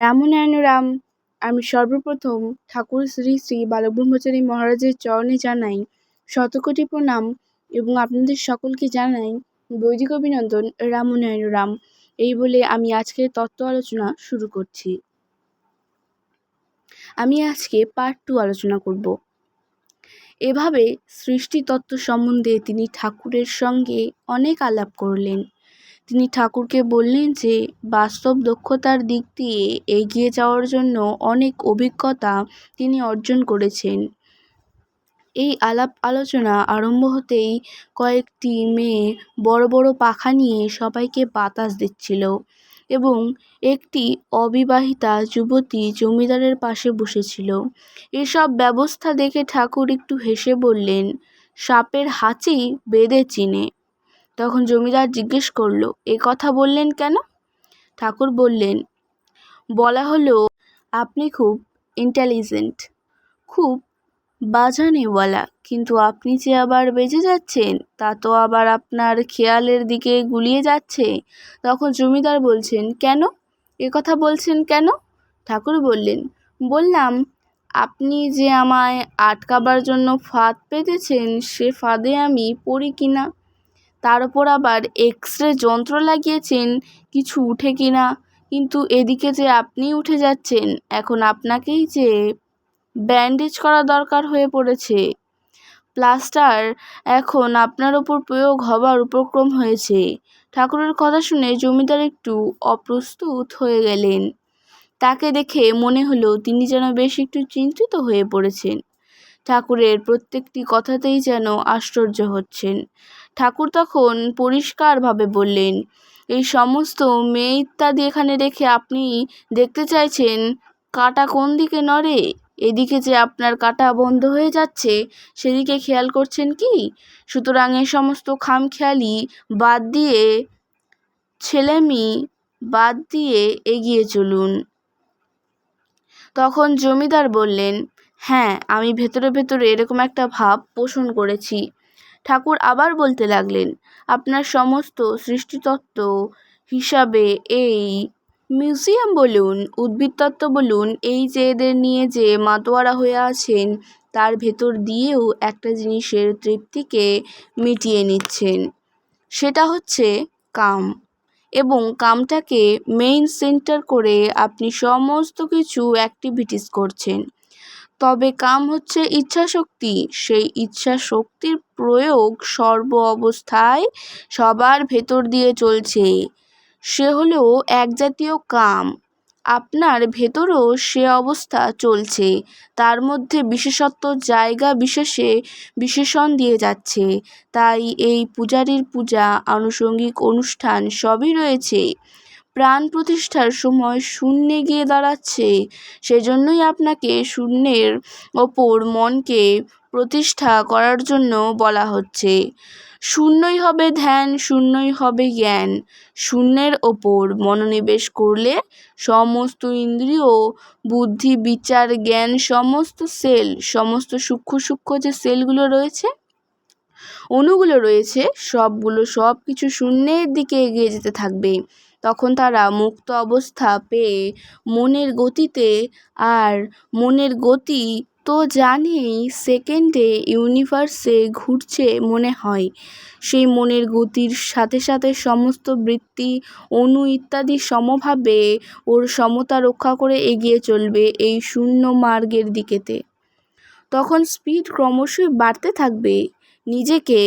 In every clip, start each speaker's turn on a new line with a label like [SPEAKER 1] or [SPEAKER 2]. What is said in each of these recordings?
[SPEAKER 1] রামনারায়ণ রাম। আমি সর্বপ্রথম ঠাকুর শ্রী শ্রী বালব্রহ্মচারী মহারাজের চরণে জানাই শতকোটি প্রণাম এবং আপনাদের সকলকে জানাই বৈদিক অভিনন্দন। রামনারায়ণ রাম। এই বলে আমি আজকের তত্ত্ব আলোচনা শুরু করছি। আমি আজকে পার্ট 2 আলোচনা করব। এভাবে সৃষ্টি তত্ত্ব সম্বন্ধে তিনি ঠাকুরের সঙ্গে অনেক আলাপ করলেন। তিনি ঠাকুরকে বললেন যে বাস্তব দক্ষতার দিক দিয়ে এগিয়ে যাওয়ার জন্য অনেক অভিজ্ঞতা তিনি অর্জন করেছেন। এই আলাপ আলোচনা আরম্ভ হতেই কয়েকটি মেয়ে বড় বড় পাখা নিয়ে সবাইকে বাতাস দিচ্ছিল এবং একটি অবিবাহিতা যুবতী জমিদারের পাশে বসেছিল। এসব ব্যবস্থা দেখে ঠাকুর একটু হেসে বললেন, সাপের হাঁচি বেঁধে চিনে। তখন জমিদার জিজ্ঞেস করল, এ কথা বললেন কেন? ঠাকুর বললেন, বলা হলো আপনি খুব ইন্টেলিজেন্ট, খুব বাজানেওয়ালা, কিন্তু আপনি যে আবার বেঁচে যাচ্ছেন তা তো আবার আপনার খেয়ালের দিকে গুলিয়ে যাচ্ছে। তখন জমিদার বলছেন, কেন এ কথা বলছেন কেন? ঠাকুর বললেন, বললাম আপনি যে আমায় আটকাবার জন্য ফাঁদ পেতেছেন সে ফাঁদে আমি পড়ি কিনা, তার উপর আবার এক্স-রে যন্ত্র লাগিয়েছেন কিছু উঠে কিনা, কিন্তু এদিকে যে আপনি উঠে যাচ্ছেন, এখন আপনাকেই যে ব্যান্ডেজ করা দরকার হয়ে পড়েছে। প্লাস্টার এখন আপনার ওপর প্রয়োগ হবার উপক্রম হয়েছে। ঠাকুরের কথা শুনে জমিদার একটু অপ্রস্তুত হয়ে গেলেন। তাকে দেখে মনে হলো তিনি যেন বেশ একটু চিন্তিত হয়ে পড়েছেন। ঠাকুরের প্রত্যেকটি কথাতেই যেন আশ্চর্য হচ্ছেন। ঠাকুর তখন পরিষ্কারভাবে বললেন, এই সমস্ত মেয়ে ইত্যাদি এখানে রেখে আপনি দেখতে চাইছেন কাঁটা কোন দিকে নড়ে? এদিকে যে আপনার কাঁটা বন্ধ হয়ে যাচ্ছে সেদিকে খেয়াল করছেন কি? সুতরাং এ সমস্ত খামখেয়ালি বাদ দিয়ে, ছেলেমি বাদ দিয়ে এগিয়ে চলুন। তখন জমিদার বললেন, হ্যাঁ, আমি ভেতরে ভেতরে এরকম একটা ভাব পোষণ করেছি। ঠাকুর আবার বলতে লাগলেন, আপনার সমস্ত সৃষ্টিতত্ত্ব হিসাবে এই মিউজিয়াম বলুন, উদ্ভিদতত্ত্ব বলুন, এই যে এদের নিয়ে যে মাতোয়ারা হয়ে আছেন তার ভেতর দিয়েও একটা জিনিসের তৃপ্তিকে মিটিয়ে নিচ্ছেন, সেটা হচ্ছে কাম। এবং কামটাকে মেইন সেন্টার করে আপনি সমস্ত কিছু অ্যাক্টিভিটিস করছেন। তবে কাম হচ্ছে ইচ্ছা শক্তি। সেই ইচ্ছা শক্তির প্রয়োগ সর্ব অবস্থায় সবার ভেতর দিয়ে চলছে। সে হলো এক জাতীয় কাম। আপনার ভেতরও সে অবস্থা চলছে। তার মধ্যে বিশেষত্ব জায়গা বিশেষে বিশেষণ দিয়ে যাচ্ছে। তাই এই পূজারীর পূজা, আনুষঙ্গিক অনুষ্ঠান সবই রয়েছে। প্রাণ প্রতিষ্ঠার সময় শূন্যে গিয়ে দাঁড়াচ্ছে। সেজন্যই আপনাকে শূন্যের ওপর মনকে প্রতিষ্ঠা করার জন্য বলা হচ্ছে। শূন্যই হবে ধ্যান, শূন্যই হবে জ্ঞান। শূন্যের ওপর মনোনিবেশ করলে সমস্ত ইন্দ্রিয়, বুদ্ধি, বিচার, জ্ঞান, সমস্ত সেল, সমস্ত সূক্ষ্ম সূক্ষ্ম যে সেলগুলো রয়েছে, অণুগুলো রয়েছে, সব কিছু শূন্যের দিকে এগিয়ে যেতে থাকবে। তখন তারা মুক্ত অবস্থা পেয়ে মনের গতিতে, আর মনের গতি তো জানেই সেকেন্ডে ইউনিভার্সে ঘুরছে মনে হয়, সেই মনের গতির সাথে সাথে সমস্ত বৃত্তি, অণু ইত্যাদি সমভাবে ওর সমতা রক্ষা করে এগিয়ে চলবে এই শূন্য মার্গের দিকেতে। তখন স্পিড ক্রমশই বাড়তে থাকবে। নিজেকে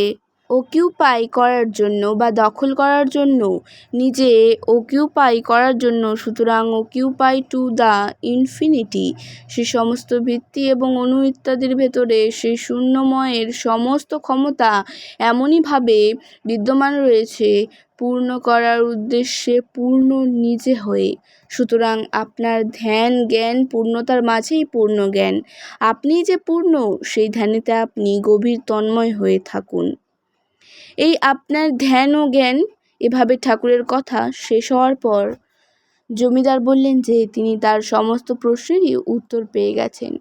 [SPEAKER 1] অকিউপাই করার জন্য বা দখল করার জন্য, নিজে অকিউপাই করার জন্য, সুতরাং অকিউপাই টু দ্য ইনফিনিটি, সে সমস্ত ভিত্তি এবং অণু ইত্যাদির ভেতরে সেই শূন্যময়ের সমস্ত ক্ষমতা এমনইভাবে বিদ্যমান রয়েছে পূর্ণ করার উদ্দেশ্যে পূর্ণ নিজে হয়ে। সুতরাং আপনার ধ্যান জ্ঞান পূর্ণতার মাঝেই পূর্ণ জ্ঞান। আপনি যে পূর্ণ সেই ধ্যানেতে আপনি গভীর তন্ময় হয়ে থাকুন। এই আপনার ধ্যান ও জ্ঞান। এভাবে ঠাকুরের কথা শেষ হওয়ার পর জমিদার বললেন যে তিনি তার সমস্ত প্রশ্নেরই উত্তর পেয়ে গেছেন।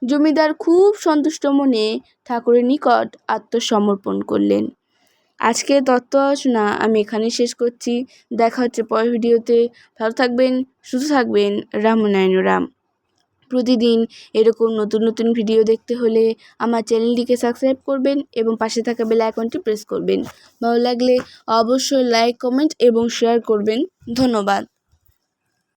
[SPEAKER 1] জমিদার খুব সন্তুষ্ট মনে ঠাকুরের নিকট আত্মসমর্পণ করলেন। আজকে তত্ত্ব আলোচনা আমি এখানেই শেষ করছি। দেখা হচ্ছে পরের ভিডিওতে। ভালো থাকবেন, সুস্থ থাকবেন। রাম নারায়ণ রাম। প্রতিদিন এরকম নতুন নতুন ভিডিও দেখতে হলে আমার চ্যানেলটিকে সাবস্ক্রাইব করবেন এবং পাশে থাকা বেল আইকনটি প্রেস করবেন। ভালো লাগলে অবশ্যই লাইক, কমেন্ট এবং শেয়ার করবেন। ধন্যবাদ।